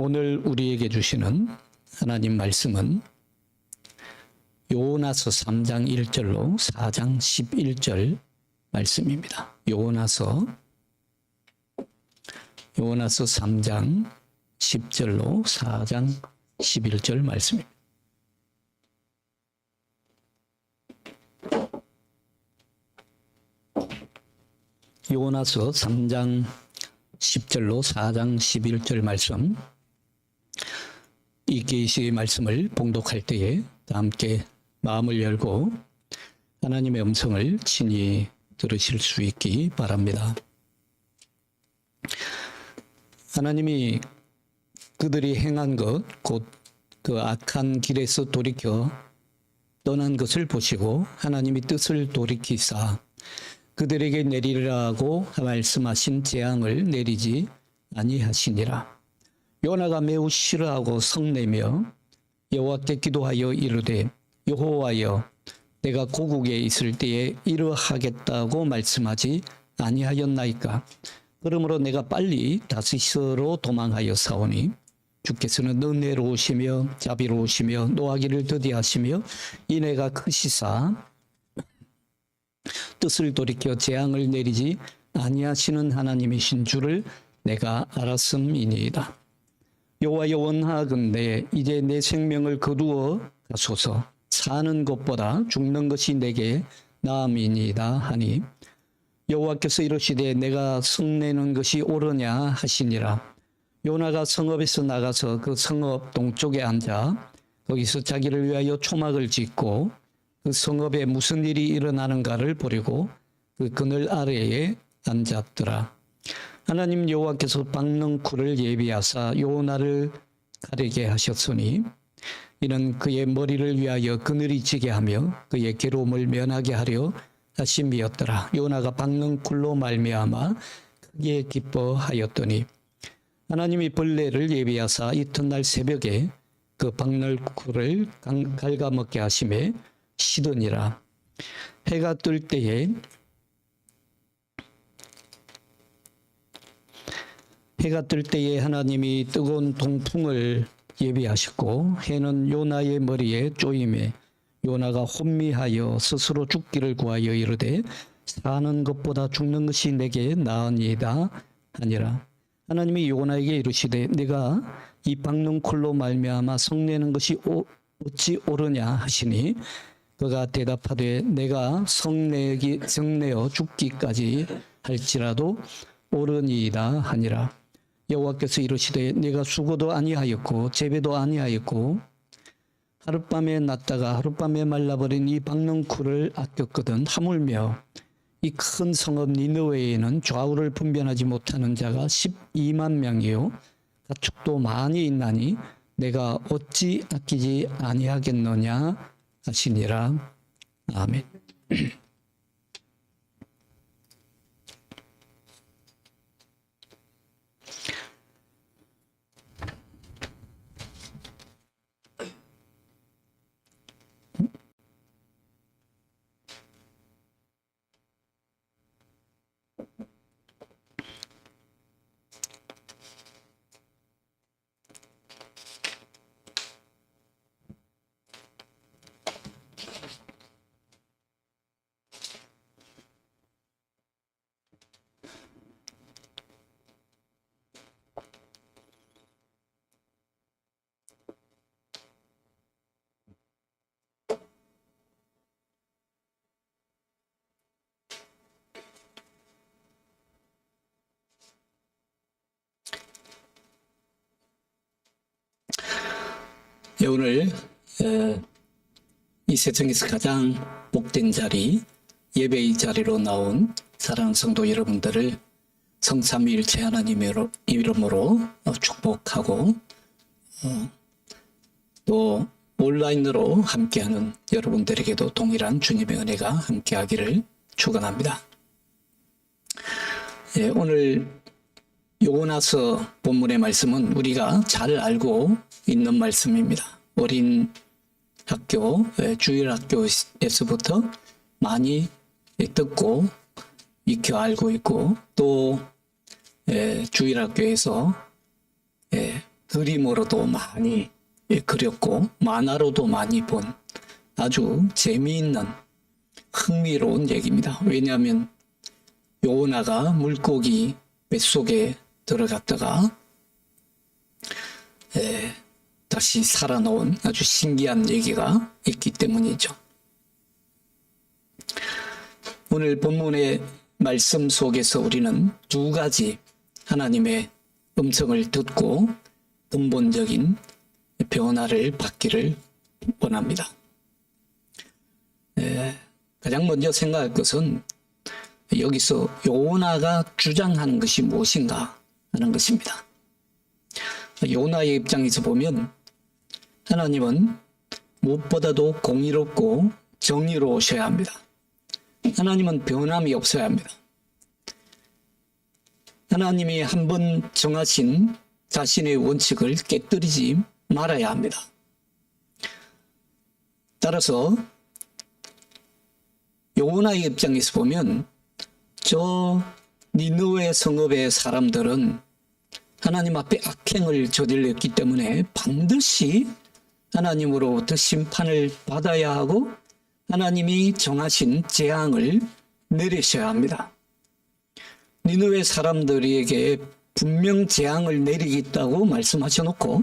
오늘 우리에게 주시는 하나님 말씀은 요나서 3장 1절로 4장 11절 말씀입니다. 요나서 3장 10절로 4장 11절 말씀입니다. 요나서 3장 10절로 4장 11절 말씀, 이 계시의 말씀을 봉독할 때에 다 함께 마음을 열고 하나님의 음성을 친히 들으실 수 있기 바랍니다. 하나님이 그들이 행한 것, 곧 그 악한 길에서 돌이켜 떠난 것을 보시고 하나님이 뜻을 돌이키사 그들에게 내리라고 말씀하신 재앙을 내리지 아니하시니라. 요나가 매우 싫어하고 성내며 여호와께 기도하여 이르되 여호와여, 내가 고국에 있을 때에 이러하겠다고 말씀하지 아니하였나이까. 그러므로 내가 빨리 다시스로 도망하여 사오니 주께서는 은혜로우시며 자비로우시며 노하기를 더디하시며 인애가 크시사 뜻을 돌이켜 재앙을 내리지 아니하시는 하나님이신 줄을 내가 알았음이니이다. 여호와여, 원하건대 이제 내 생명을 거두어 가소서. 사는 것보다 죽는 것이 내게 나음이니이다 하니 여호와께서 이르시되 내가 성내는 것이 옳으냐 하시니라. 요나가 성읍에서 나가서 그 성읍 동쪽에 앉아 거기서 자기를 위하여 초막을 짓고 그 성읍에 무슨 일이 일어나는가를 보려고 그 그늘 아래에 앉았더라. 하나님 여호와께서 박능쿨을 예비하사 요나를 가리게 하셨으니 이는 그의 머리를 위하여 그늘이 지게 하며 그의 괴로움을 면하게 하려 하심이었더라. 요나가 박능쿨로 말미암아 크게 기뻐하였더니 하나님이 벌레를 예비하사 이튿날 새벽에 그 박능쿨을 갉아먹게 하심에 시드니라. 해가 뜰 때에 하나님이 뜨거운 동풍을 예비하셨고 해는 요나의 머리에 쪼임에 요나가 혼미하여 스스로 죽기를 구하여 이르되 사는 것보다 죽는 것이 내게 나으니이다 하니라. 하나님이 요나에게 이르시되 내가 이 박능쿨로 말미암아 성내는 것이 어찌 옳으냐 하시니 그가 대답하되 내가 성내어 죽기까지 할지라도 옳으니이다 하니라. 여호와께서 이르시되 내가 수고도 아니하였고 재배도 아니하였고 하룻밤에 났다가 하룻밤에 말라버린 이 박능쿨을 아꼈거든. 하물며 이 큰 성읍 니느웨에는 좌우를 분별하지 못하는 자가 12만 명이요 가축도 많이 있나니 내가 어찌 아끼지 아니하겠느냐 하시니라. 아멘. 오늘 이 세상에서 가장 복된 자리, 예배의 자리로 나온 사랑하는 성도 여러분들을 성삼위일체 하나님의 이름으로 축복하고 또 온라인으로 함께하는 여러분들에게도 동일한 주님의 은혜가 함께하기를 축원합니다. 오늘 요나서 본문의 말씀은 우리가 잘 알고 있는 말씀입니다. 어린 학교, 주일학교에서부터 많이 듣고 익혀 알고 있고 또 주일학교에서 그림으로도 많이 그렸고 만화로도 많이 본 아주 재미있는 흥미로운 얘기입니다. 왜냐하면 요나가 물고기 뱃속에 들어갔다가 다시 살아나온 아주 신기한 얘기가 있기 때문이죠. 오늘 본문의 말씀 속에서 우리는 두 가지 하나님의 음성을 듣고 근본적인 변화를 받기를 원합니다. 가장 먼저 생각할 것은 여기서 요나가 주장하는 것이 무엇인가 하는 것입니다. 요나의 입장에서 보면 하나님은 무엇보다도 공의롭고 정의로우셔야 합니다. 하나님은 변함이 없어야 합니다. 하나님이 한번 정하신 자신의 원칙을 깨뜨리지 말아야 합니다. 따라서 요나의 입장에서 보면 저 니느웨 성읍의 사람들은 하나님 앞에 악행을 저질렀기 때문에 반드시 하나님으로부터 심판을 받아야 하고 하나님이 정하신 재앙을 내리셔야 합니다. 니느웨 사람들에게 분명 재앙을 내리겠다고 말씀하셔놓고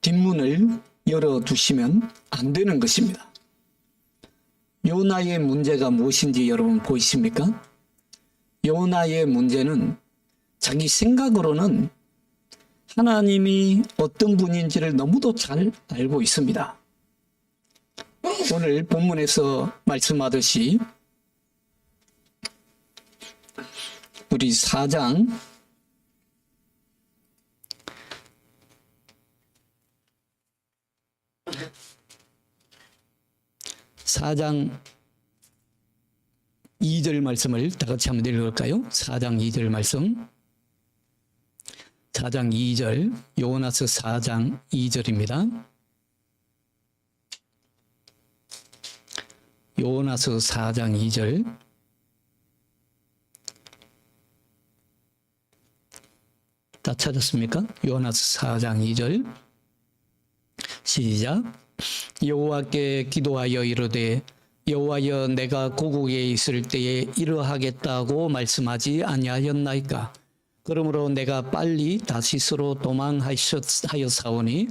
뒷문을 열어두시면 안 되는 것입니다. 요나의 문제가 무엇인지 여러분 보이십니까? 요나의 문제는 자기 생각으로는 하나님이 어떤 분인지를 너무도 잘 알고 있습니다. 오늘 본문에서 말씀하듯이 우리 4장 2절 말씀을 다 같이 한번 읽을까요? 4장 2절 말씀. 4장 2절, 요나서 4장 2절입니다. 요나서 4장 2절. 다 찾았습니까? 요나서 4장 2절. 시작. 여호와께 기도하여 이르되 여호와여 내가 고국에 있을 때에 이러하겠다고 말씀하지 아니하였나이까? 그러므로 내가 빨리 다시스로 도망하였사오니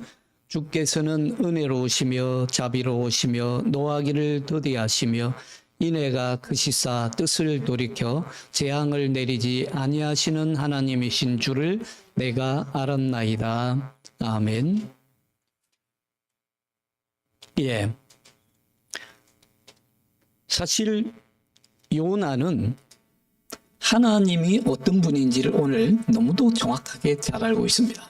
주께서는 은혜로우시며 자비로우시며 노하기를 더디하시며 이내가 그시사 뜻을 돌이켜 재앙을 내리지 아니하시는 하나님이신 줄을 내가 알았나이다. 아멘. 예. 사실 요나는 하나님이 어떤 분인지를 오늘 너무도 정확하게 잘 알고 있습니다.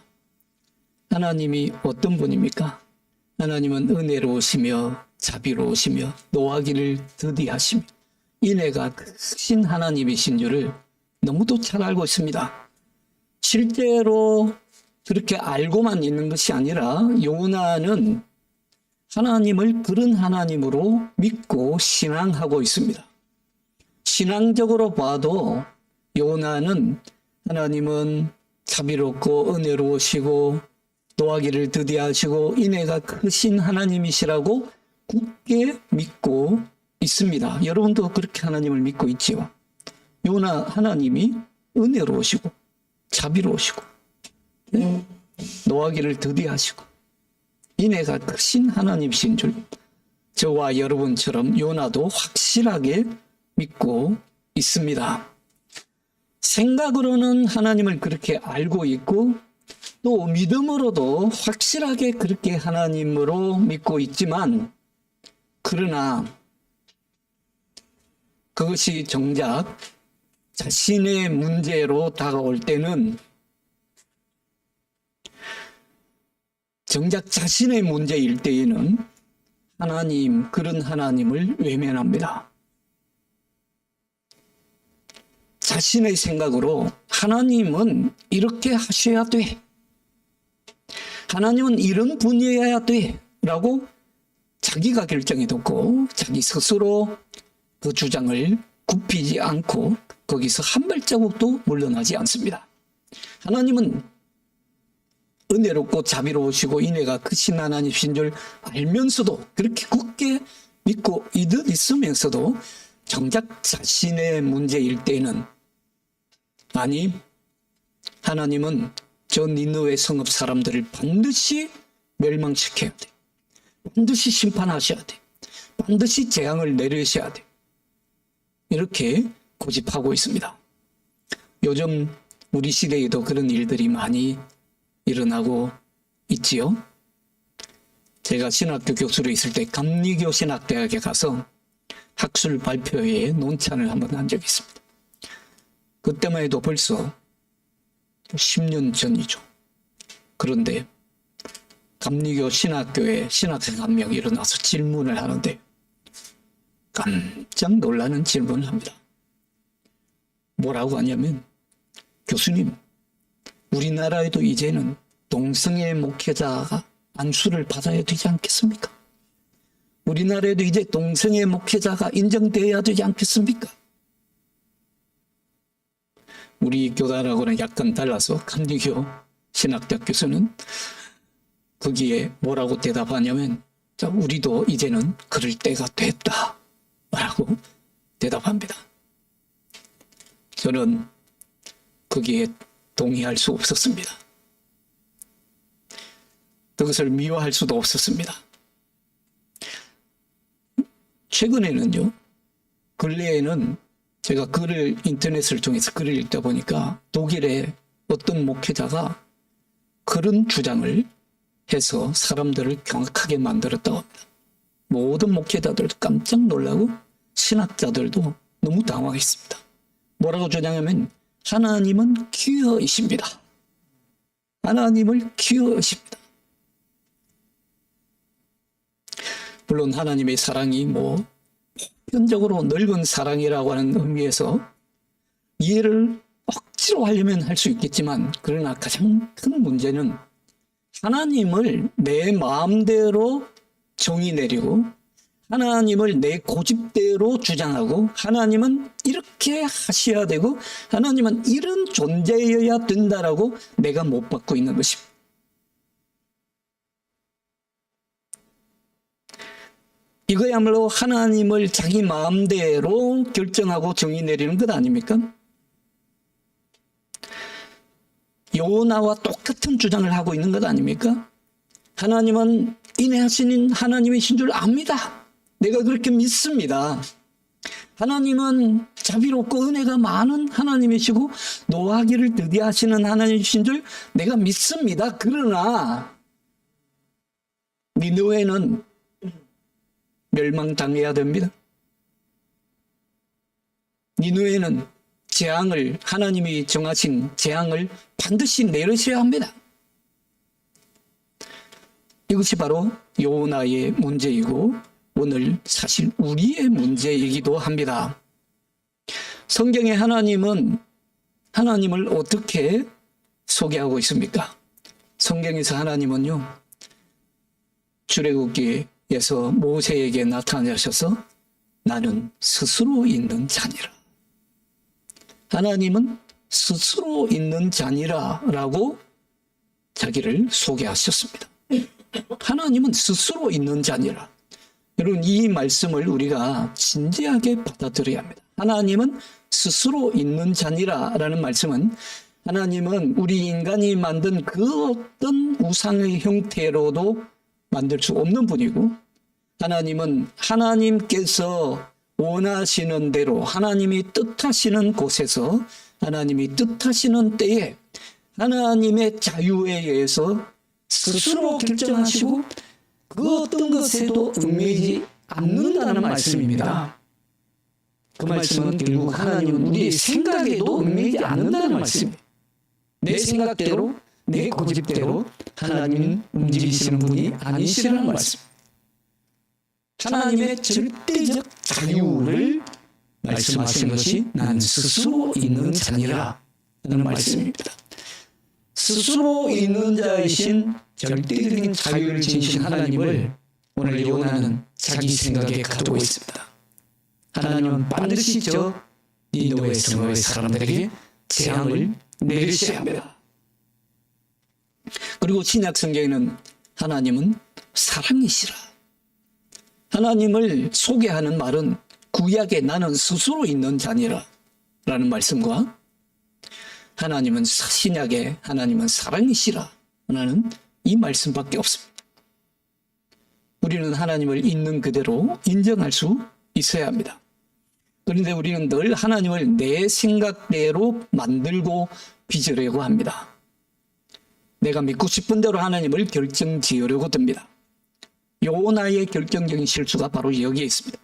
하나님이 어떤 분입니까? 하나님은 은혜로우시며 자비로우시며 노하기를 더디하시며 인애가 크신 하나님이신 줄을 너무도 잘 알고 있습니다. 실제로 그렇게 알고만 있는 것이 아니라 요나는 하나님을 그런 하나님으로 믿고 신앙하고 있습니다. 신앙적으로 봐도 요나는 하나님은 자비롭고 은혜로우시고 노하기를 더디하시고 인애가 크신 하나님이시라고 굳게 믿고 있습니다. 여러분도 그렇게 하나님을 믿고 있지요. 요나 하나님이 은혜로우시고 자비로우시고 노하기를 더디하시고 인애가 크신 하나님이신 줄 저와 여러분처럼 요나도 확실하게 믿고 있습니다. 생각으로는 하나님을 그렇게 알고 있고 또 믿음으로도 확실하게 그렇게 하나님으로 믿고 있지만 그러나 그것이 정작 자신의 문제로 다가올 때는 정작 자신의 문제일 때에는 하나님, 그런 하나님을 외면합니다. 자신의 생각으로 하나님은 이렇게 하셔야 돼. 하나님은 이런 분이어야 돼. 라고 자기가 결정해뒀고 자기 스스로 그 주장을 굽히지 않고 거기서 한 발자국도 물러나지 않습니다. 하나님은 은혜롭고 자비로우시고 인애가 크신 하나님이신 줄 알면서도 그렇게 굳게 믿고 있으면서도 정작 자신의 문제일 때는 아니 하나님은 저 니느웨 성읍 사람들을 반드시 멸망시켜야 돼. 반드시 심판하셔야 돼. 반드시 재앙을 내리셔야 돼. 이렇게 고집하고 있습니다. 요즘 우리 시대에도 그런 일들이 많이 일어나고 있지요. 제가 신학교 교수로 있을 때 감리교 신학대학에 가서 학술 발표회에 논찬을 한번 한 적이 있습니다. 그때만 해도 벌써 10년 전이죠. 그런데 감리교 신학교에 신학생 한 명이 일어나서 질문을 하는데 깜짝 놀라는 질문을 합니다. 뭐라고 하냐면 교수님, 우리나라에도 이제는 동성애 목회자가 안수를 받아야 되지 않겠습니까? 우리나라에도 이제 동성애 목회자가 인정되어야 되지 않겠습니까? 우리 교단하고는 약간 달라서 감리교 신학대학 교수는 거기에 뭐라고 대답하냐면 우리도 이제는 그럴 때가 됐다 라고 대답합니다. 저는 거기에 동의할 수 없었습니다. 그것을 미워할 수도 없었습니다. 최근에는요, 근래에는 제가 인터넷을 통해서 글을 읽다 보니까 독일의 어떤 목회자가 그런 주장을 해서 사람들을 경악하게 만들었다고 합니다. 모든 목회자들도 깜짝 놀라고 신학자들도 너무 당황했습니다. 뭐라고 주장하면 하나님은 퀴어이십니다. 하나님을 퀴어이십니다. 물론 하나님의 사랑이 보편적으로 넓은 사랑이라고 하는 의미에서 이해를 억지로 하려면 할 수 있겠지만 그러나 가장 큰 문제는 하나님을 내 마음대로 정의 내리고 하나님을 내 고집대로 주장하고 하나님은 이렇게 하셔야 되고 하나님은 이런 존재여야 된다라고 내가 못 받고 있는 것입니다. 이거야말로 하나님을 자기 마음대로 결정하고 정의 내리는 것 아닙니까? 요나와 똑같은 주장을 하고 있는 것 아닙니까? 하나님은 인애하시는 하나님이신 줄 압니다. 내가 그렇게 믿습니다. 하나님은 자비롭고 은혜가 많은 하나님이시고 노하기를 더디하시는 하나님이신 줄 내가 믿습니다. 그러나 니느웨는 멸망당해야 됩니다. 니느웨는 재앙을 하나님이 정하신 재앙을 반드시 내리셔야 합니다. 이것이 바로 요나의 문제이고 오늘 사실 우리의 문제이기도 합니다. 성경에 하나님은 하나님을 어떻게 소개하고 있습니까? 성경에서 하나님은요, 출애굽기에서 모세에게 나타나셔서 나는 스스로 있는 자니라. 하나님은 스스로 있는 자니라 라고 자기를 소개하셨습니다. 하나님은 스스로 있는 자니라. 여러분, 이 말씀을 우리가 진지하게 받아들여야 합니다. 하나님은 스스로 있는 자니라 라는 말씀은 하나님은 우리 인간이 만든 그 어떤 우상의 형태로도 만들 수 없는 분이고 하나님은 하나님께서 원하시는 대로 하나님이 뜻하시는 곳에서 하나님이 뜻하시는 때에 하나님의 자유에 의해서 스스로 결정하시고 그 어떤 것에도 얽매이지 않는다는 말씀입니다. 그 말씀은 결국 하나님은 우리의 생각에도 얽매이지 않는다는 말씀입니다. 내 생각대로 내 고집대로 하나님은 움직이시는 분이 아니시라는 말씀. 하나님의 절대적 자유를 말씀하신 것이 난 스스로 있는 자니라 라는 말씀입니다. 스스로 있는 자이신 절대적인 자유를 지니신 하나님을 오늘 요나는 자기 생각에 가두고 있습니다. 하나님은 반드시 저 니느웨 성읍의 사람들에게 재앙을 내리셔야 합니다. 그런데 그리고 신약 성경에는 하나님은 사랑이시라. 하나님을 소개하는 말은 구약에 나는 스스로 있는 자니라 라는 말씀과 하나님은 신약에 하나님은 사랑이시라 라는 이 말씀밖에 없습니다. 우리는 하나님을 있는 그대로 인정할 수 있어야 합니다. 그런데 우리는 늘 하나님을 내 생각대로 만들고 빚으려고 합니다. 내가 믿고 싶은 대로 하나님을 결정지으려고 듭니다. 요나의 결정적인 실수가 바로 여기에 있습니다.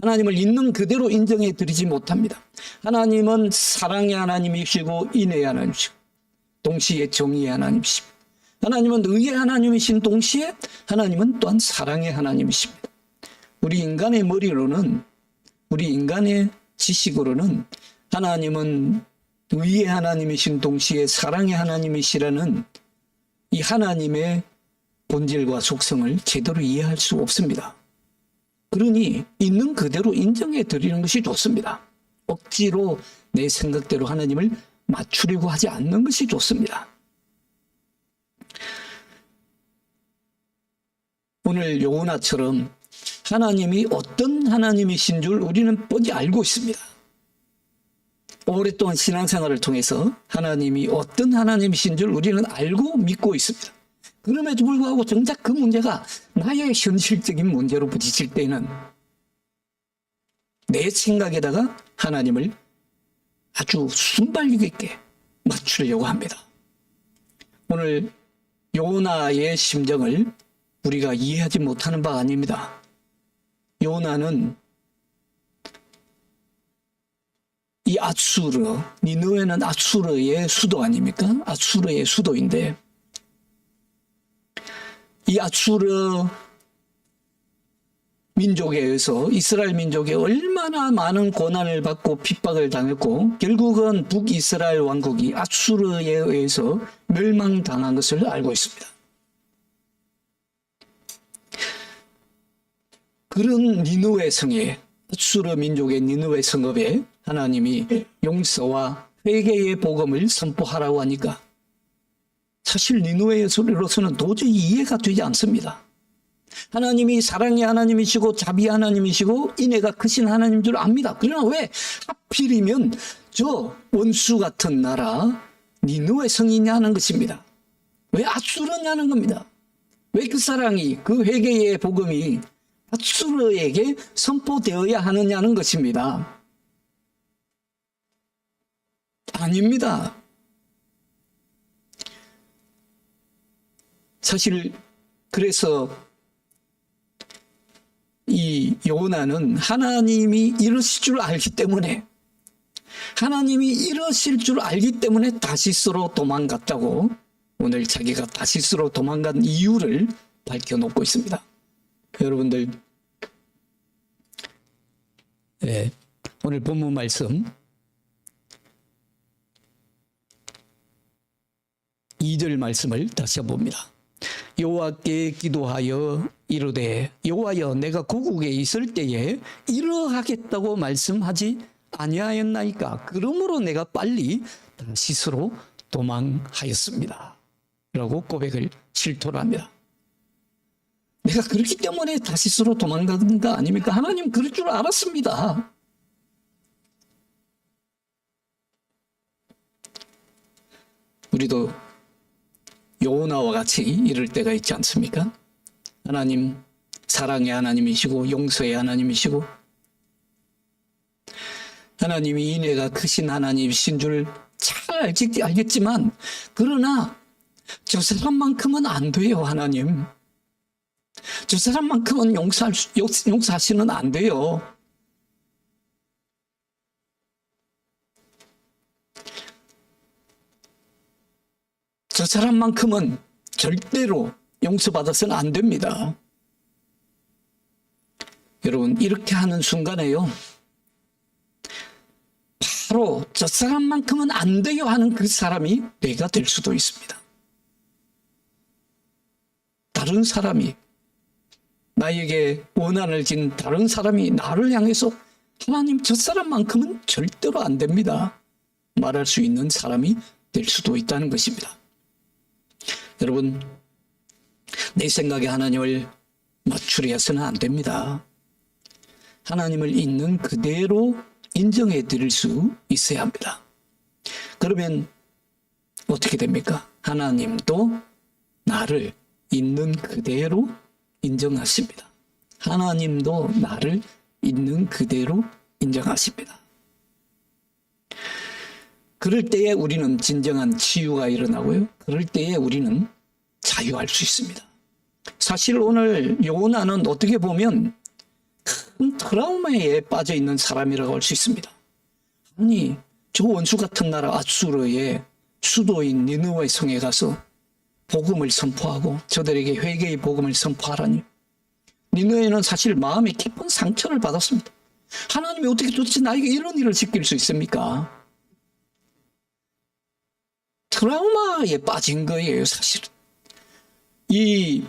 하나님을 있는 그대로 인정해 드리지 못합니다. 하나님은 사랑의 하나님이시고 인애의 하나님이시고 동시에 정의의 하나님이십니다. 하나님은 의의 하나님이신 동시에 하나님은 또한 사랑의 하나님이십니다. 우리 인간의 머리로는, 우리 인간의 지식으로는 하나님은 의의 하나님이신 동시에 사랑의 하나님이시라는 이 하나님의 본질과 속성을 제대로 이해할 수 없습니다. 그러니 있는 그대로 인정해 드리는 것이 좋습니다. 억지로 내 생각대로 하나님을 맞추려고 하지 않는 것이 좋습니다. 오늘 요나처럼 하나님이 어떤 하나님이신 줄 우리는 뻔히 알고 있습니다. 오랫동안 신앙생활을 통해서 하나님이 어떤 하나님이신 줄 우리는 알고 믿고 있습니다. 그럼에도 불구하고 정작 그 문제가 나의 현실적인 문제로 부딪힐 때는 내 생각에다가 하나님을 아주 순발력 있게 맞추려고 합니다. 오늘 요나의 심정을 우리가 이해하지 못하는 바가 아닙니다. 요나는 이 아수르, 니느웨는 아수르의 수도 아닙니까? 아수르의 수도인데 이 아수르 민족에 의해서 이스라엘 민족이 얼마나 많은 고난을 받고 핍박을 당했고 결국은 북이스라엘 왕국이 아수르에 의해서 멸망당한 것을 알고 있습니다. 그런 니느웨 성에, 아수르 민족의 니느웨 성읍에 하나님이 용서와 회개의 복음을 선포하라고 하니까 사실 니느웨의 소리로서는 도저히 이해가 되지 않습니다. 하나님이 사랑의 하나님이시고 자비의 하나님이시고 인애가 크신 하나님인 줄 압니다. 그러나 왜 하필이면 저 원수 같은 나라 니느웨 성이냐는 것입니다. 왜 아수르냐는 겁니다. 왜 그 사랑이, 그 회개의 복음이 아수르에게 선포되어야 하느냐는 것입니다. 아닙니다. 사실 그래서 이 요나는 하나님이 이러실 줄 알기 때문에 다시스로 도망갔다고 오늘 자기가 다시스로 도망간 이유를 밝혀놓고 있습니다. 여러분들, 오늘 본문 말씀 2절 말씀을 다시 봅니다. 여호와께 기도하여 이르되 여호와여 내가 고국에 있을 때에 이러하겠다고 말씀하지 아니하였나이까. 그러므로 내가 빨리 다시스로 도망하였습니다 라고 고백을 실토합니다. 내가 그렇기 때문에 다시스로 도망간 거 아닙니까? 하나님 그럴 줄 알았습니다. 우리도 요나와 같이 이럴 때가 있지 않습니까? 하나님 사랑의 하나님이시고 용서의 하나님이시고 하나님이 인애가 크신 하나님이신 줄 잘 알겠지만 그러나 저 사람만큼은 안 돼요. 하나님 저 사람만큼은 용서하시는 안 돼요. 저 사람만큼은 절대로 용서받아서는 안 됩니다. 여러분 이렇게 하는 순간에요 바로 저 사람만큼은 안 돼요 하는 그 사람이 내가 될 수도 있습니다. 다른 사람이 나에게 원한을 진 다른 사람이 나를 향해서 하나님 저 사람만큼은 절대로 안 됩니다 말할 수 있는 사람이 될 수도 있다는 것입니다. 여러분, 내 생각에 하나님을 맞추려 해서는 안 됩니다. 하나님을 있는 그대로 인정해 드릴 수 있어야 합니다. 그러면 어떻게 됩니까? 하나님도 나를 있는 그대로 인정하십니다. 하나님도 나를 있는 그대로 인정하십니다. 그럴 때에 우리는 진정한 치유가 일어나고요. 그럴 때에 우리는 자유할 수 있습니다. 사실 오늘 요나는 어떻게 보면 큰 트라우마에 빠져 있는 사람이라고 할 수 있습니다. 아니, 저 원수 같은 나라 아수르의 수도인 니느웨 성에 가서 복음을 선포하고 저들에게 회개의 복음을 선포하라니. 니느웨는 사실 마음에 깊은 상처를 받았습니다. 하나님이 어떻게 도대체 나에게 이런 일을 시킬 수 있습니까? 트라우마에 빠진 거예요, 사실은. 이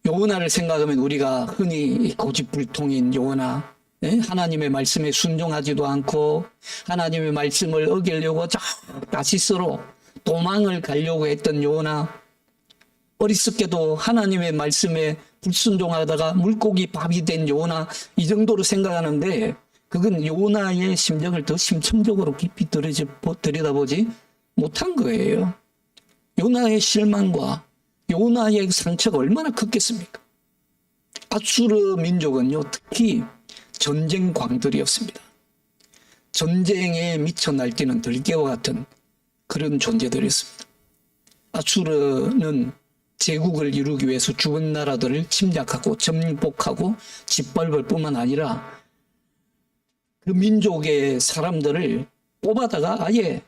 요나를 생각하면 우리가 흔히 고집불통인 요나, 하나님의 말씀에 순종하지도 않고 하나님의 말씀을 어기려고 다시스로 도망을 가려고 했던 요나, 어리석게도 하나님의 말씀에 불순종하다가 물고기 밥이 된 요나, 이 정도로 생각하는데 그건 요나의 심정을 더 심층적으로 깊이 들여다보지 못한 거예요. 요나의 실망과 요나의 상처가 얼마나 컸겠습니까? 아수르 민족은요, 특히 전쟁 광들이었습니다. 전쟁에 미쳐 날뛰는 들깨와 같은 그런 존재들이었습니다. 아수르는 제국을 이루기 위해서 주변 나라들을 침략하고 정복하고 짓밟을 뿐만 아니라 그 민족의 사람들을 뽑아다가 아예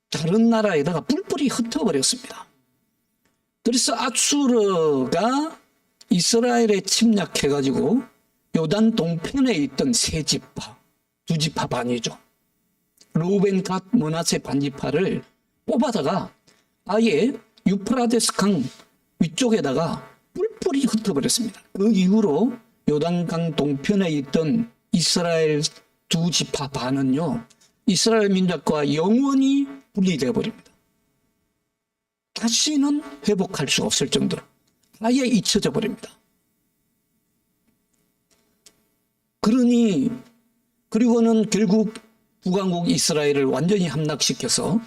다른 나라에다가 뿔뿔이 흩어버렸습니다. 그래서 아수르가 이스라엘에 침략해가지고 요단 동편에 있던 세 지파, 두 지파 반이죠. 루벤, 갓, 므낫세 반지파를 뽑아다가 아예 유프라데스 강 위쪽에다가 뿔뿔이 흩어버렸습니다. 그 이후로 요단강 동편에 있던 이스라엘 두 지파 반은요, 이스라엘 민족과 영원히 분리되어 버립니다. 다시는 회복할 수 없을 정도로 아예 잊혀져 버립니다. 그리고는 결국 북왕국 이스라엘을 완전히 함락시켜서,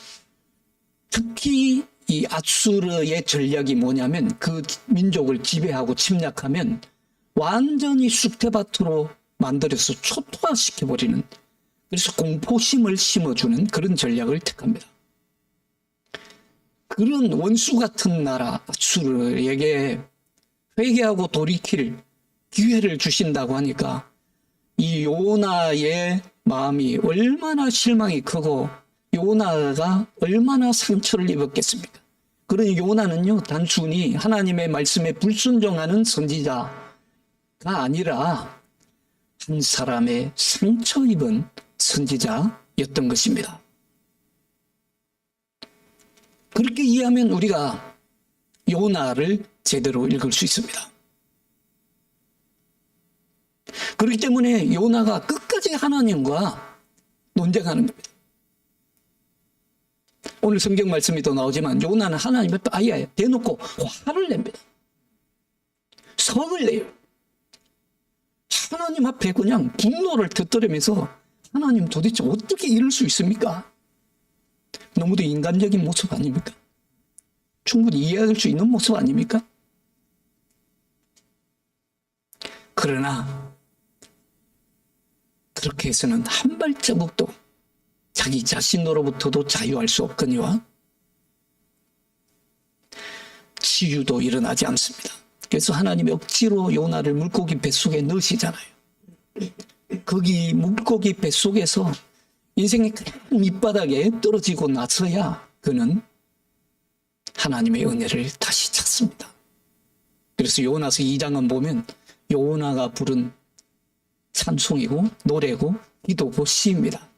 특히 이 아수르의 전략이 뭐냐면 그 민족을 지배하고 침략하면 완전히 쑥대밭으로 만들어서 초토화시켜버리는, 그래서 공포심을 심어주는 그런 전략을 택합니다. 그런 원수 같은 나라 아수르에게 회개하고 돌이킬 기회를 주신다고 하니까 이 요나의 마음이 얼마나 실망이 크고 요나가 얼마나 상처를 입었겠습니까? 그러니 요나는요, 단순히 하나님의 말씀에 불순종하는 선지자가 아니라 한 사람의 상처 입은 선지자였던 것입니다. 그렇게 이해하면 우리가 요나를 제대로 읽을 수 있습니다. 그렇기 때문에 요나가 끝까지 하나님과 논쟁하는 겁니다. 오늘 성경 말씀이 더 나오지만 요나는 하나님 앞에 아예 대놓고 화를 냅니다. 성을 내요. 하나님 앞에 그냥 분노를 터뜨리면서 하나님 도대체 어떻게 이럴 수 있습니까? 너무도 인간적인 모습 아닙니까? 충분히 이해할 수 있는 모습 아닙니까? 그러나 그렇게 해서는 한 발자국도 자기 자신으로부터도 자유할 수 없거니와 치유도 일어나지 않습니다. 그래서 하나님이 억지로 요나를 물고기 뱃속에 넣으시잖아요. 거기 물고기 뱃속에서 인생의 큰 밑바닥에 떨어지고 나서야 그는 하나님의 은혜를 다시 찾습니다. 그래서 요나서 2장은 보면 요나가 부른 찬송이고 노래고 기도고 시입니다.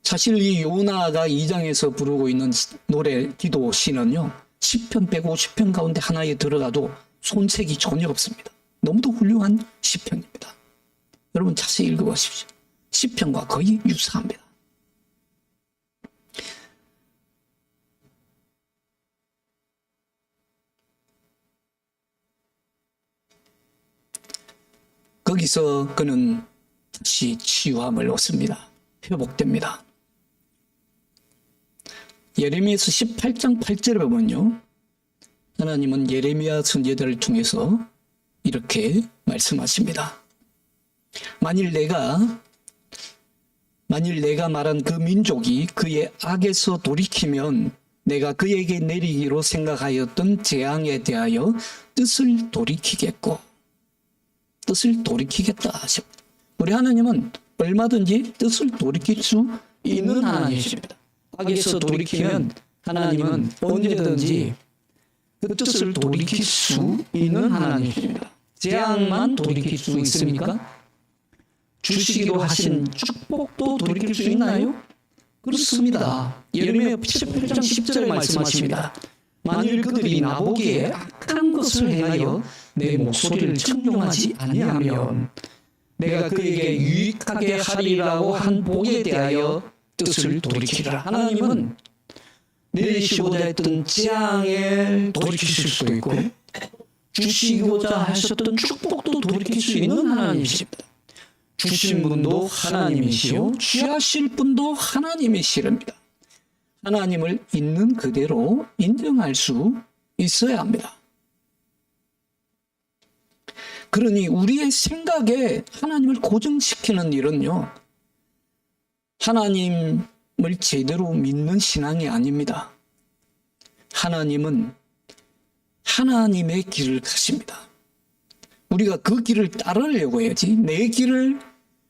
사실 이 요나가 2장에서 부르고 있는 노래, 기도, 시는요, 시편 150편 가운데 하나에 들어가도 손색이 전혀 없습니다. 너무도 훌륭한 시편입니다. 여러분 자세히 읽어보십시오. 시편과 거의 유사합니다. 거기서 그는 다시 치유함을 얻습니다. 회복됩니다. 예레미야서 18장 8절에 보면요, 하나님은 예레미야 선지자를 통해서 이렇게 말씀하십니다. 만일 내가 말한 그 민족이 그의 악에서 돌이키면 내가 그에게 내리기로 생각하였던 재앙에 대하여 뜻을 돌이키겠고, 뜻을 돌이키겠다 하십니다. 우리 하나님은 얼마든지 뜻을 돌이킬 수 있는 하나님이십니다. 악에서 돌이키면 하나님은 언제든지 그 뜻을 돌이킬 수 있는 하나님이십니다. 재앙만 돌이킬 수 있습니까? 주시기로 하신 축복도 돌이킬 수 있나요? 그렇습니다. 예레미야 18장 10절에 말씀하십니다. 만일 그들이 나보기에 악한 것을 행하여 내 목소리를 청종하지 아니하면 내가 그에게 유익하게 하리라고 한 복에 대하여 뜻을 돌이키라. 하나님은 내리시고자 했던 재앙에 돌이키실 수도 있고 주시고자 하셨던 축복도 돌이킬 수 있는 하나님이십니다. 주신 분도 하나님이시요 취하실 분도 하나님이시랍니다. 하나님을 있는 그대로 인정할 수 있어야 합니다. 그러니 우리의 생각에 하나님을 고정시키는 일은요, 하나님을 제대로 믿는 신앙이 아닙니다. 하나님은 하나님의 길을 가십니다. 우리가 그 길을 따르려고 해야지 내 길을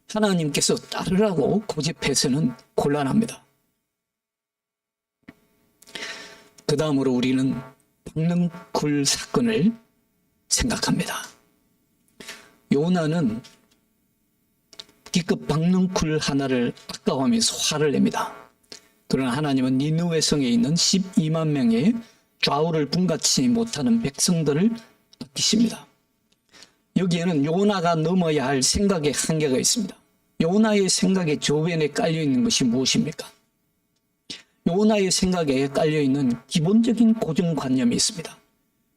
하나님께서 따르라고 고집해서는 곤란합니다. 그 다음으로 우리는 박능쿨 사건을 생각합니다. 요나는 기껏 박능쿨 하나를 아까워하면서 화를 냅니다. 그러나 하나님은 니느웨 성에 있는 12만 명의 좌우를 분간치 못하는 백성들을 아끼십니다. 여기에는 요나가 넘어야 할 생각의 한계가 있습니다. 요나의 생각의 저변에 깔려있는 것이 무엇입니까? 요나의 생각에 깔려있는 기본적인 고정관념이 있습니다.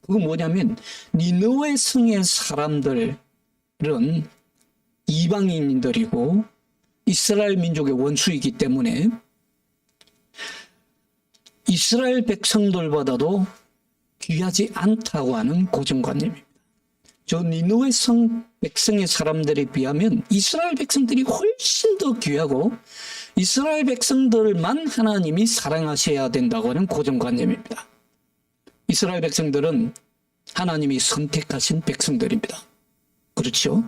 그건 뭐냐면 니느웨 성의 사람들은 이방인들이고 이스라엘 민족의 원수이기 때문에 이스라엘 백성들보다도 귀하지 않다고 하는 고정관념입니다. 저 니느웨 성 백성의 사람들에 비하면 이스라엘 백성들이 훨씬 더 귀하고 이스라엘 백성들만 하나님이 사랑하셔야 된다고 하는 고정관념입니다. 이스라엘 백성들은 하나님이 선택하신 백성들입니다. 그렇죠?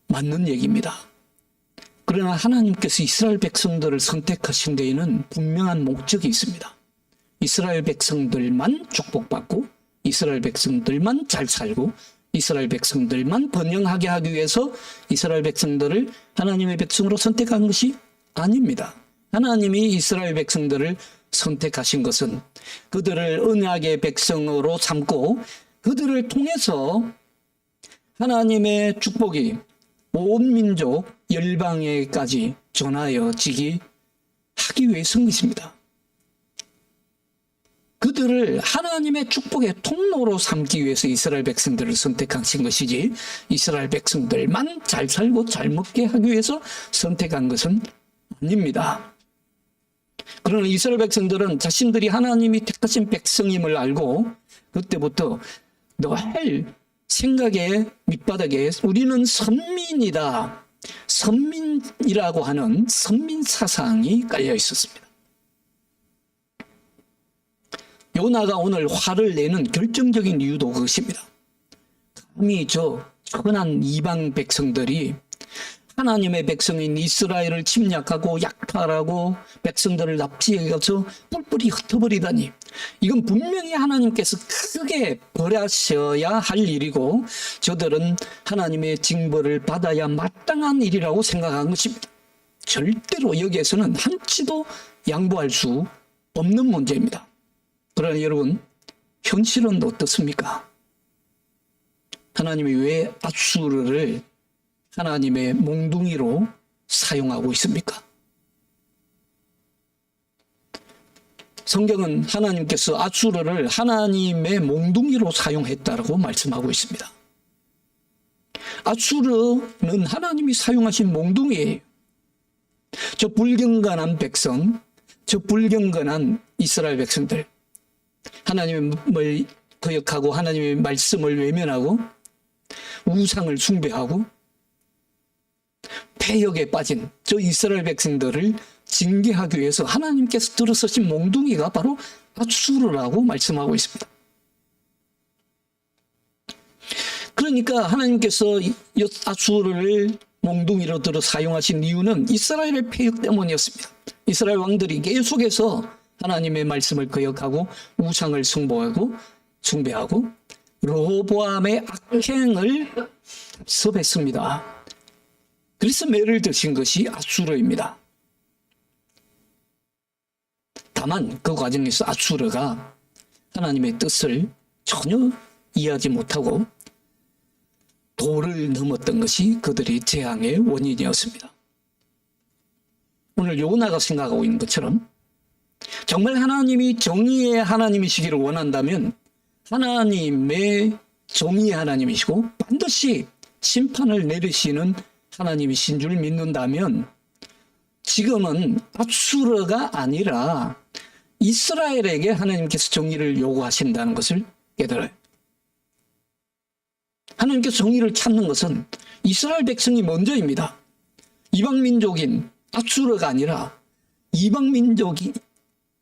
맞는 얘기입니다. 그러나 하나님께서 이스라엘 백성들을 선택하신 데에는 분명한 목적이 있습니다. 이스라엘 백성들만 축복받고 이스라엘 백성들만 잘 살고 이스라엘 백성들만 번영하게 하기 위해서 이스라엘 백성들을 하나님의 백성으로 선택한 것이 아닙니다. 하나님이 이스라엘 백성들을 선택하신 것은 그들을 언약의 백성으로 삼고 그들을 통해서 하나님의 축복이 온 민족 열방에까지 전하여지기 하기 위해서인 것입니다. 그들을 하나님의 축복의 통로로 삼기 위해서 이스라엘 백성들을 선택하신 것이지 이스라엘 백성들만 잘 살고 잘 먹게 하기 위해서 선택한 것은 아닙니다. 그러나 이스라엘 백성들은 자신들이 하나님이 택하신 백성임을 알고 그때부터 늘 생각의 밑바닥에 우리는 선민이다, 선민이라고 하는 선민 사상이 깔려 있었습니다. 요나가 오늘 화를 내는 결정적인 이유도 그것입니다. 감히 저 천한 이방 백성들이 하나님의 백성인 이스라엘을 침략하고 약탈하고 백성들을 납치해서 뿔뿔이 흩어버리다니, 이건 분명히 하나님께서 크게 벌하셔야 할 일이고 저들은 하나님의 징벌을 받아야 마땅한 일이라고 생각한 것입니다. 절대로 여기에서는 한치도 양보할 수 없는 문제입니다. 그러나 여러분, 현실은 어떻습니까? 하나님이 왜 앗수르를 하나님의 몽둥이로 사용하고 있습니까? 성경은 하나님께서 앗수르를 하나님의 몽둥이로 사용했다고 말씀하고 있습니다. 아수르는 하나님이 사용하신 몽둥이에요. 저 불경건한 백성, 저 불경건한 이스라엘 백성들, 하나님을 거역하고 하나님의 말씀을 외면하고 우상을 숭배하고 패역에 빠진 저 이스라엘 백성들을 징계하기 위해서 하나님께서 들어서신 몽둥이가 바로 아수르라고 말씀하고 있습니다. 그러니까 하나님께서 아수르를 몽둥이로 들어 사용하신 이유는 이스라엘의 패역 때문이었습니다. 이스라엘 왕들이 계속해서 하나님의 말씀을 거역하고 우상을 숭배하고 르호보암의 악행을 섭했습니다. 그래서 매를 드신 것이 아수르입니다. 다만 그 과정에서 아수르가 하나님의 뜻을 전혀 이해하지 못하고 도를 넘었던 것이 그들의 재앙의 원인이었습니다. 오늘 요나가 생각하고 있는 것처럼 정말 하나님이 정의의 하나님이시기를 원한다면 하나님의 정의의 하나님이시고 반드시 심판을 내리시는 하나님이신 줄 믿는다면 지금은 아수르가 아니라 이스라엘에게 하나님께서 정의를 요구하신다는 것을 깨달아요. 하나님께서 정의를 찾는 것은 이스라엘 백성이 먼저입니다. 이방민족인 아수르가 아니라 이방민족이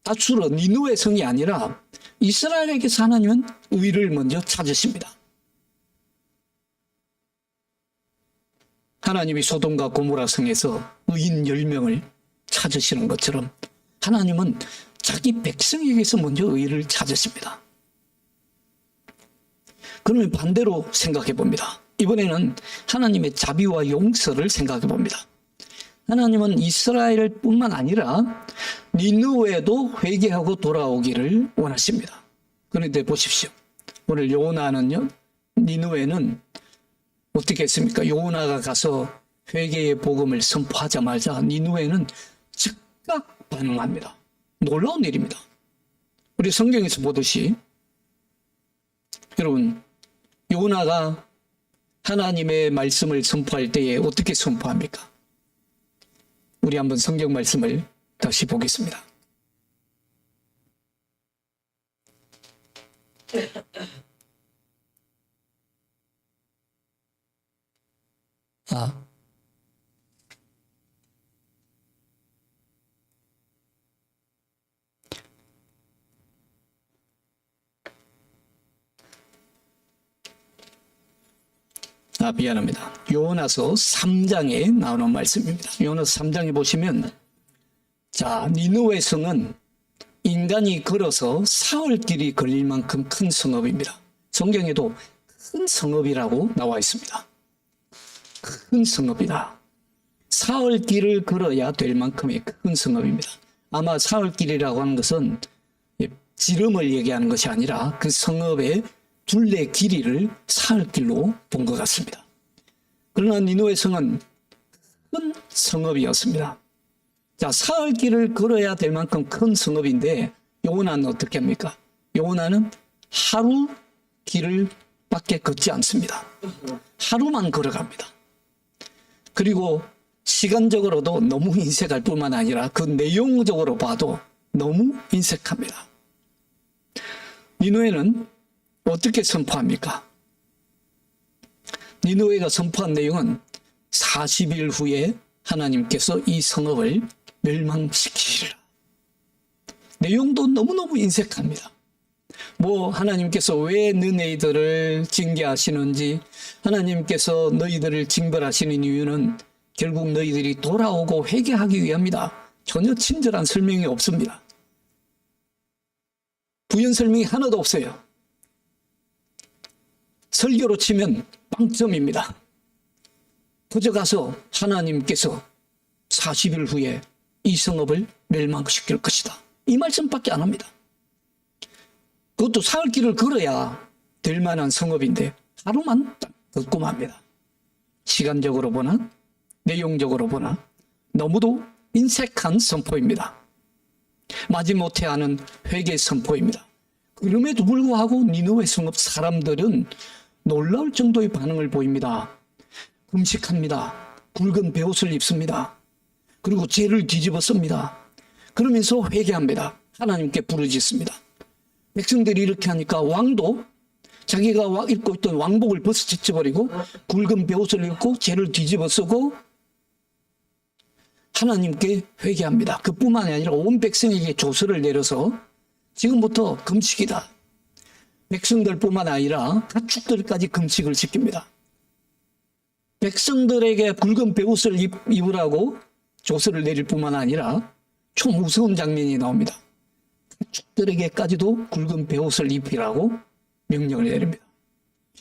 아수르 니느웨 성이 아니라 이스라엘에게서 하나님은 의를 먼저 찾으십니다. 하나님이 소돔과 고모라 성에서 의인 10명을 찾으시는 것처럼 하나님은 자기 백성에게서 먼저 의를 찾으십니다. 그러면 반대로 생각해 봅니다. 이번에는 하나님의 자비와 용서를 생각해 봅니다. 하나님은 이스라엘뿐만 아니라 니느웨도 회개하고 돌아오기를 원하십니다. 그런데 보십시오. 오늘 요나는요, 니느웨는 어떻게 했습니까? 요나가 가서 회개의 복음을 선포하자마자 니느웨는 즉각 반응합니다. 놀라운 일입니다. 우리 성경에서 보듯이 여러분, 요나가 하나님의 말씀을 선포할 때에 어떻게 선포합니까? 우리 한번 성경 말씀을 다시 보겠습니다. 미안합니다. 요나서 3장에 나오는 말씀입니다. 요나서 3장에 보시면, 자, 니느웨 성은 인간이 걸어서 사흘 길이 걸릴 만큼 큰 성읍입니다. 성경에도 큰 성읍이라고 나와 있습니다. 큰 성읍이다. 사흘 길을 걸어야 될 만큼의 큰 성읍입니다. 아마 사흘 길이라고 하는 것은 지름을 얘기하는 것이 아니라 그 성읍의 둘레 길이를 사흘 길로 본 것 같습니다. 그러나 니느웨 성은 큰 성읍이었습니다. 자, 사흘 길을 걸어야 될 만큼 큰 성읍인데 요나는 어떻게 합니까? 요나는 하루 길을 밖에 걷지 않습니다. 하루만 걸어갑니다. 그리고 시간적으로도 너무 인색할 뿐만 아니라 그 내용적으로 봐도 너무 인색합니다. 니느웨는 어떻게 선포합니까? 니느웨가 선포한 내용은 40일 후에 하나님께서 이 성읍을 멸망시키시리라. 내용도 너무너무 인색합니다. 하나님께서 왜 너희들을 징계하시는지, 하나님께서 너희들을 징벌하시는 이유는 결국 너희들이 돌아오고 회개하기 위함이다. 전혀 친절한 설명이 없습니다. 부연 설명이 하나도 없어요. 설교로 치면 빵점입니다. 그저 가서 하나님께서 40일 후에 이 성읍을 멸망시킬 것이다. 이 말씀밖에 안 합니다. 그것도 사흘 길을 걸어야 될 만한 성읍인데 하루만 딱 걷고 맙니다. 시간적으로 보나 내용적으로 보나 너무도 인색한 선포입니다. 마지못해 하는 회개 선포입니다. 그럼에도 불구하고 니느웨 성읍 사람들은 놀라울 정도의 반응을 보입니다. 금식합니다. 굵은 베옷을 입습니다. 그리고 죄를 뒤집어 씁니다. 그러면서 회개합니다. 하나님께 부르짖습니다. 백성들이 이렇게 하니까 왕도 자기가 입고 있던 왕복을 벗어버리고 굵은 베옷을 입고 죄를 뒤집어 쓰고 하나님께 회개합니다. 그뿐만이 아니라 온 백성에게 조서를 내려서 지금부터 금식이다. 백성들뿐만 아니라 가축들까지 금식을 시킵니다. 백성들에게 굵은 베옷을 입으라고 조서를 내릴 뿐만 아니라 좀 무서운 장면이 나옵니다. 가축들에게까지도 굵은 베옷을 입히라고 명령을 내립니다.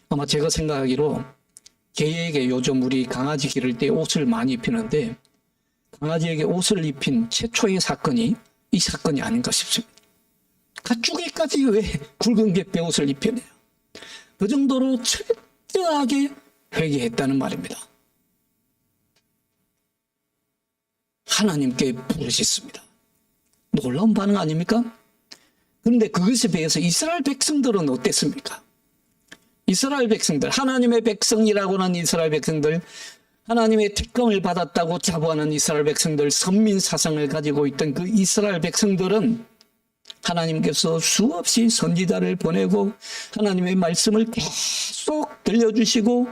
아마 제가 생각하기로 개에게 요즘 우리 강아지 기를 때 옷을 많이 입히는데 강아지에게 옷을 입힌 최초의 사건이 이 사건이 아닌가 싶습니다. 가축에까지 왜 굵은 베옷을 입히느냐. 그 정도로 철저하게 회개했다는 말입니다. 하나님께 부르짖습니다. 놀라운 반응 아닙니까? 그런데 그것에 비해서 이스라엘 백성들은 어땠습니까? 이스라엘 백성들, 하나님의 백성이라고 하는 이스라엘 백성들, 하나님의 특권을 받았다고 자부하는 이스라엘 백성들, 선민 사상을 가지고 있던 그 이스라엘 백성들은 하나님께서 수없이 선지자를 보내고 하나님의 말씀을 계속 들려주시고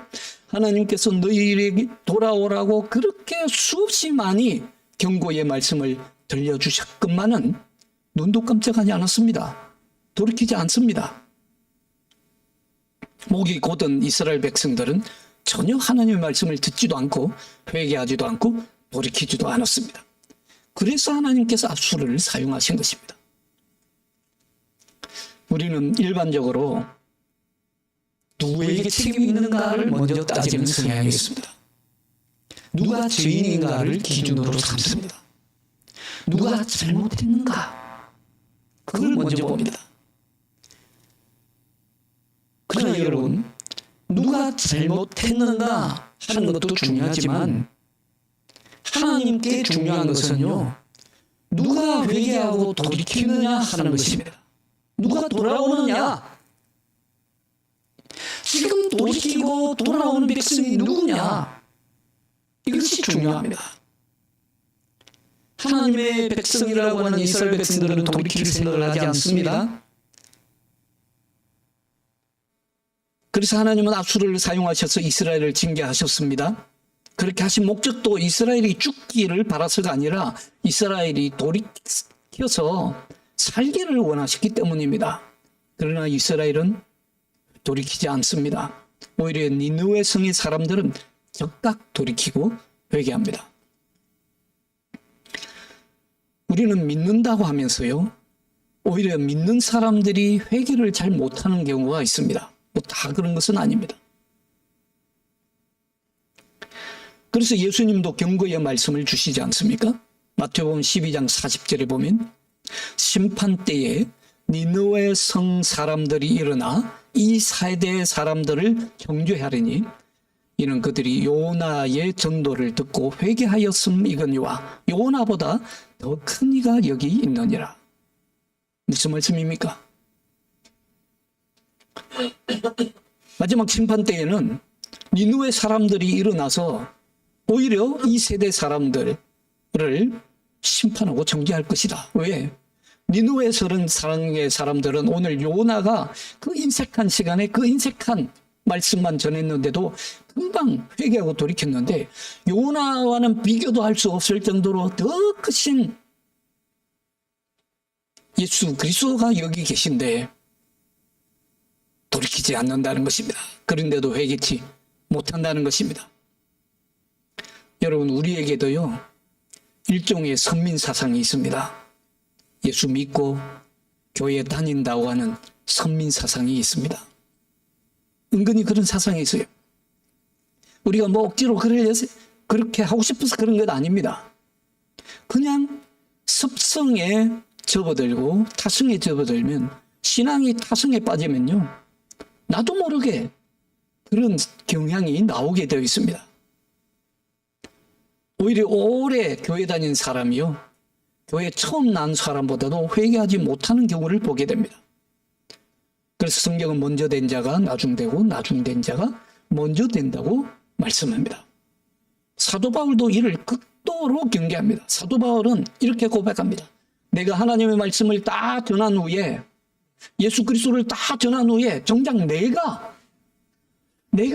하나님께서 너희에게 돌아오라고 그렇게 수없이 많이 경고의 말씀을 들려주셨건만은 눈도 깜짝하지 않았습니다. 돌이키지 않습니다. 목이 곧은 이스라엘 백성들은 전혀 하나님의 말씀을 듣지도 않고 회개하지도 않고 돌이키지도 않았습니다. 그래서 하나님께서 압수를 사용하신 것입니다. 우리는 일반적으로 누구에게 책임이 있는가를 먼저 따지는 성향이 있습니다. 누가 죄인인가를 기준으로 삼습니다. 누가 잘못했는가 그걸 먼저 봅니다. 그러나 여러분, 누가 잘못했는가 하는 것도 중요하지만 하나님께 중요한 것은요, 누가 회개하고 돌이키느냐 하는 것입니다. 누가 돌아오느냐, 지금 돌이키고 돌아오는 백성이 누구냐, 이것이 중요합니다. 하나님의 백성이라고 하는 이스라엘 백성들은 돌이킬 생각을 하지 않습니다. 그래서 하나님은 압수를 사용하셔서 이스라엘을 징계하셨습니다. 그렇게 하신 목적도 이스라엘이 죽기를 바라서가 아니라 이스라엘이 돌이켜서 살기를 원하셨기 때문입니다. 그러나 이스라엘은 돌이키지 않습니다. 오히려 니느웨 성의 사람들은 즉각 돌이키고 회개합니다. 우리는 믿는다고 하면서요, 오히려 믿는 사람들이 회개를 잘 못하는 경우가 있습니다. 뭐 다 그런 것은 아닙니다. 그래서 예수님도 경고의 말씀을 주시지 않습니까? 마태복음 12장 40절에 보면 심판 때에 니느웨 성 사람들이 일어나 이 세대의 사람들을 정죄하리니 이는 그들이 요나의 전도를 듣고 회개하였음이거니와 요나보다 더 큰 이가 여기 있느니라. 무슨 말씀입니까? 마지막 심판 때에는 니느웨 사람들이 일어나서 오히려 이 세대 사람들을 심판하고 정죄할 것이다. 왜? 니느웨 사랑의 사람들은 오늘 요나가 그 인색한 시간에 그 인색한 말씀만 전했는데도 금방 회개하고 돌이켰는데 요나와는 비교도 할 수 없을 정도로 더 크신 예수 그리스도가 여기 계신데 돌이키지 않는다는 것입니다. 그런데도 회개치 못한다는 것입니다. 여러분, 우리에게도요, 일종의 선민 사상이 있습니다. 예수 믿고 교회에 다닌다고 하는 선민 사상이 있습니다. 은근히 그런 사상이 있어요. 우리가 뭐 억지로 그렇게 하고 싶어서 그런 것 아닙니다. 그냥 습성에 접어들고 타성에 접어들면, 신앙이 타성에 빠지면요, 나도 모르게 그런 경향이 나오게 되어 있습니다. 오히려 오래 교회 다닌 사람이요, 교회 처음 난 사람보다도 회개하지 못하는 경우를 보게 됩니다. 그래서 성경은 먼저 된 자가 나중 되고 나중 된 자가 먼저 된다고 말씀합니다. 사도 바울도 이를 극도로 경계합니다. 사도 바울은 이렇게 고백합니다. 내가 하나님의 말씀을 다 전한 후에, 예수 그리스도를 다 전한 후에 정작 내가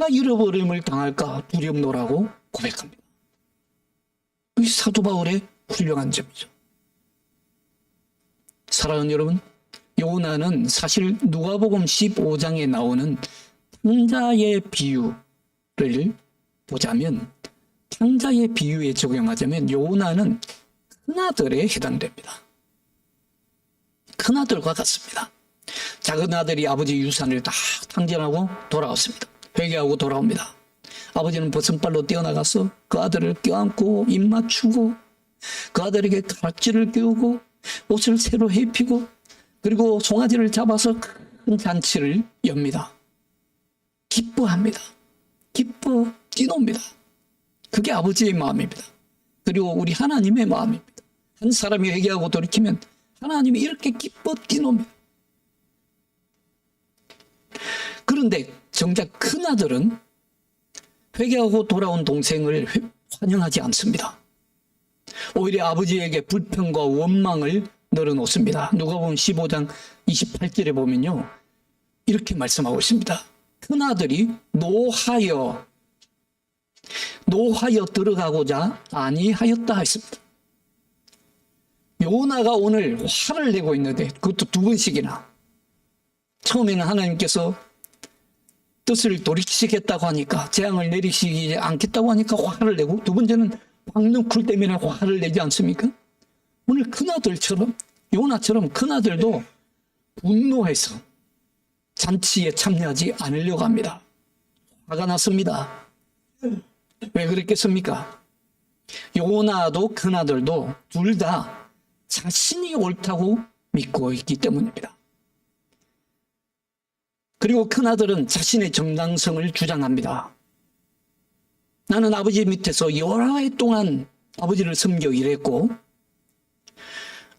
잃어버림을 당할까 두렵노라고 고백합니다. 이 사도 바울의 훌륭한 점이죠. 사랑하는 여러분, 요나는 사실 누가복음 15장에 나오는 탕자의 비유를 보자면, 탕자의 비유에 적용하자면 요나는 큰아들에 해당됩니다. 큰아들과 같습니다. 작은 아들이 아버지 유산을 다 탕진하고 돌아왔습니다. 회개하고 돌아옵니다. 아버지는 버선발로 뛰어나가서 그 아들을 껴안고 입 맞추고 그 아들에게 가락지를 끼우고 옷을 새로 입히고 그리고 송아지를 잡아서 큰 잔치를 엽니다. 기뻐합니다. 기뻐 뛰놉니다. 그게 아버지의 마음입니다. 그리고 우리 하나님의 마음입니다. 한 사람이 회개하고 돌이키면 하나님이 이렇게 기뻐 뛰놉니다. 그런데 정작 큰아들은 회개하고 돌아온 동생을 환영하지 않습니다. 오히려 아버지에게 불평과 원망을 늘어놓습니다. 누가복음 15장 28절에 보면요, 이렇게 말씀하고 있습니다. 큰아들이 노하여 들어가고자 아니하였다 했습니다. 요나가 오늘 화를 내고 있는데, 그것도 두 번씩이나. 처음에는 하나님께서 뜻을 돌이키시겠다고 하니까, 재앙을 내리시지 않겠다고 하니까 화를 내고, 두 번째는 박능쿨 때문에 화를 내지 않습니까? 오늘 큰아들처럼, 요나처럼 큰아들도 분노해서 잔치에 참여하지 않으려고 합니다. 화가 났습니다. 왜 그랬겠습니까? 요나도 큰아들도 둘 다 자신이 옳다고 믿고 있기 때문입니다. 그리고 큰아들은 자신의 정당성을 주장합니다. 나는 아버지 밑에서 여러 해 동안 아버지를 섬겨 일했고,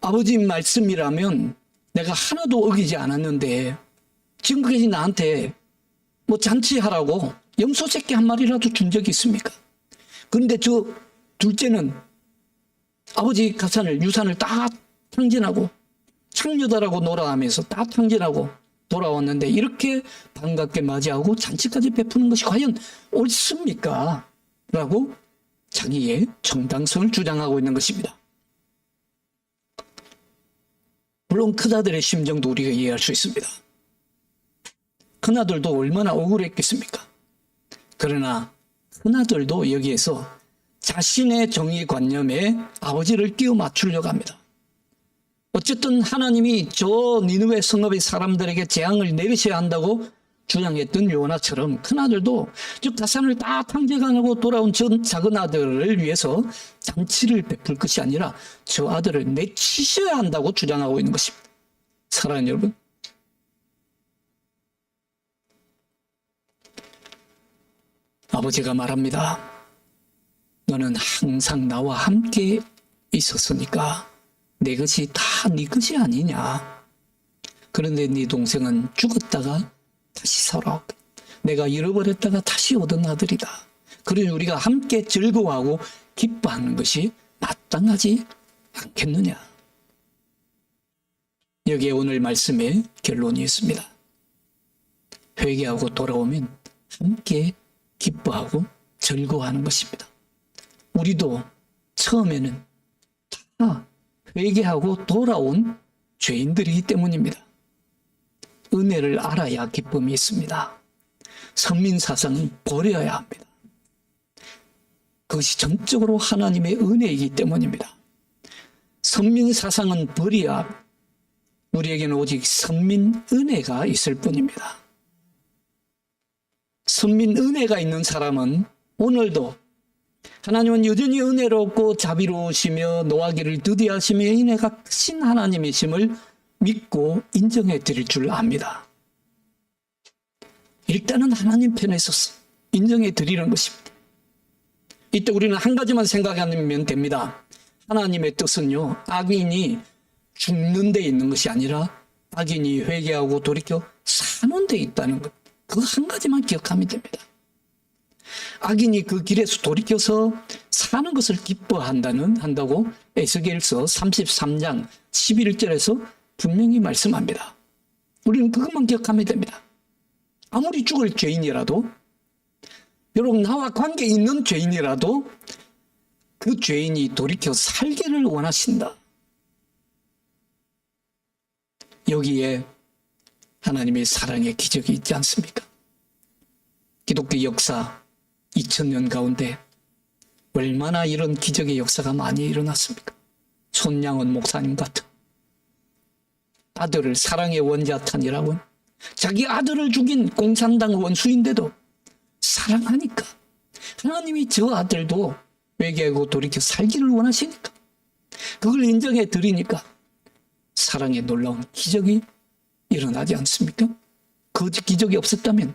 아버지 말씀이라면 내가 하나도 어기지 않았는데 지금까지 나한테 뭐 잔치하라고 염소 새끼 한 마리라도 준 적이 있습니까? 그런데 저 둘째는 아버지 유산을 다 탕진하고 창녀들하고 놀아가면서 다 탕진하고 돌아왔는데 이렇게 반갑게 맞이하고 잔치까지 베푸는 것이 과연 옳습니까? 라고 자기의 정당성을 주장하고 있는 것입니다. 물론 큰아들의 심정도 우리가 이해할 수 있습니다. 큰아들도 얼마나 억울했겠습니까? 그러나 큰아들도 여기에서 자신의 정의관념에 아버지를 끼워 맞추려고 합니다. 어쨌든 하나님이 저 니느웨 성읍의 사람들에게 재앙을 내리셔야 한다고 주장했던 요나처럼 큰아들도, 즉 가산을 다 탕제하고 돌아온 저 작은 아들을 위해서 잔치를 베풀 것이 아니라 저 아들을 내치셔야 한다고 주장하고 있는 것입니다. 사랑하는 여러분, 아버지가 말합니다. 너는 항상 나와 함께 있었으니까 내 것이 다 네 것이 아니냐. 그런데 네 동생은 죽었다가 다시 살아. 내가 잃어버렸다가 다시 얻은 아들이다. 그러니 우리가 함께 즐거워하고 기뻐하는 것이 마땅하지 않겠느냐. 여기에 오늘 말씀의 결론이 있습니다. 회개하고 돌아오면 함께 기뻐하고 즐거워하는 것입니다. 우리도 처음에는 다 회개하고 돌아온 죄인들이기 때문입니다. 은혜를 알아야 기쁨이 있습니다. 선민사상은 버려야 합니다. 그것이 전적으로 하나님의 은혜이기 때문입니다. 선민사상은 버려야 우리에게는 오직 선민은혜가 있을 뿐입니다. 선민은혜가 있는 사람은 오늘도 하나님은 여전히 은혜롭고 자비로우시며 노하기를 더디하시며 인애가 크신 하나님이심을 믿고 인정해 드릴 줄 압니다. 일단은 하나님 편에 서서 인정해 드리는 것입니다. 이때 우리는 한 가지만 생각하면 됩니다. 하나님의 뜻은요, 악인이 죽는 데 있는 것이 아니라 악인이 회개하고 돌이켜 사는 데 있다는 것. 그 한 가지만 기억하면 됩니다. 악인이 그 길에서 돌이켜서 사는 것을 한다고 에스겔서 33장 11절에서 분명히 말씀합니다. 우리는 그것만 기억하면 됩니다. 아무리 죽을 죄인이라도, 비록 나와 관계 있는 죄인이라도 그 죄인이 돌이켜 살기를 원하신다. 여기에 하나님의 사랑의 기적이 있지 않습니까? 기독교 역사 2000년 가운데 얼마나 이런 기적의 역사가 많이 일어났습니까? 손양원 목사님 같은 아들을 사랑의 원자탄이라고 자기 아들을 죽인 공산당 원수인데도 사랑하니까 하나님이 저 아들도 회개하고 돌이켜 살기를 원하시니까 그걸 인정해 드리니까 사랑의 놀라운 기적이 일어나지 않습니까? 그 기적이 없었다면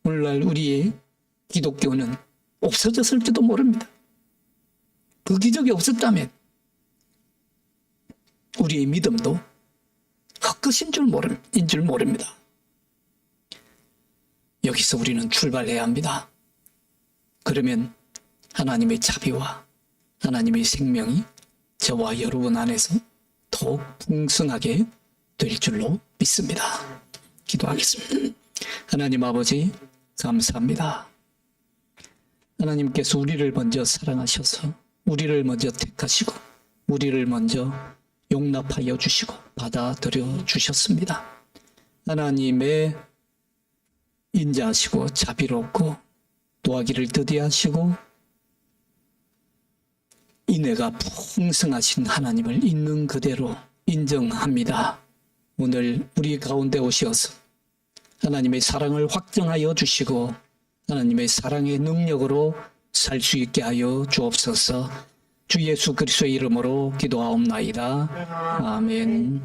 오늘날 우리의 기독교는 없어졌을지도 모릅니다. 그 기적이 없었다면 우리의 믿음도 헛것인 줄 모릅니다. 여기서 우리는 출발해야 합니다. 그러면 하나님의 자비와 하나님의 생명이 저와 여러분 안에서 더욱 풍성하게 될 줄로 믿습니다. 기도하겠습니다. 하나님 아버지 감사합니다. 하나님께서 우리를 먼저 사랑하셔서 우리를 먼저 택하시고 우리를 먼저 용납하여 주시고 받아들여 주셨습니다. 하나님의 인자하시고 자비롭고 도하기를 더디하시고 인애가 풍성하신 하나님을 있는 그대로 인정합니다. 오늘 우리 가운데 오셔서 하나님의 사랑을 확정하여 주시고 하나님의 사랑의 능력으로 살 수 있게 하여 주옵소서. 주 예수 그리스도의 이름으로 기도하옵나이다. 아멘.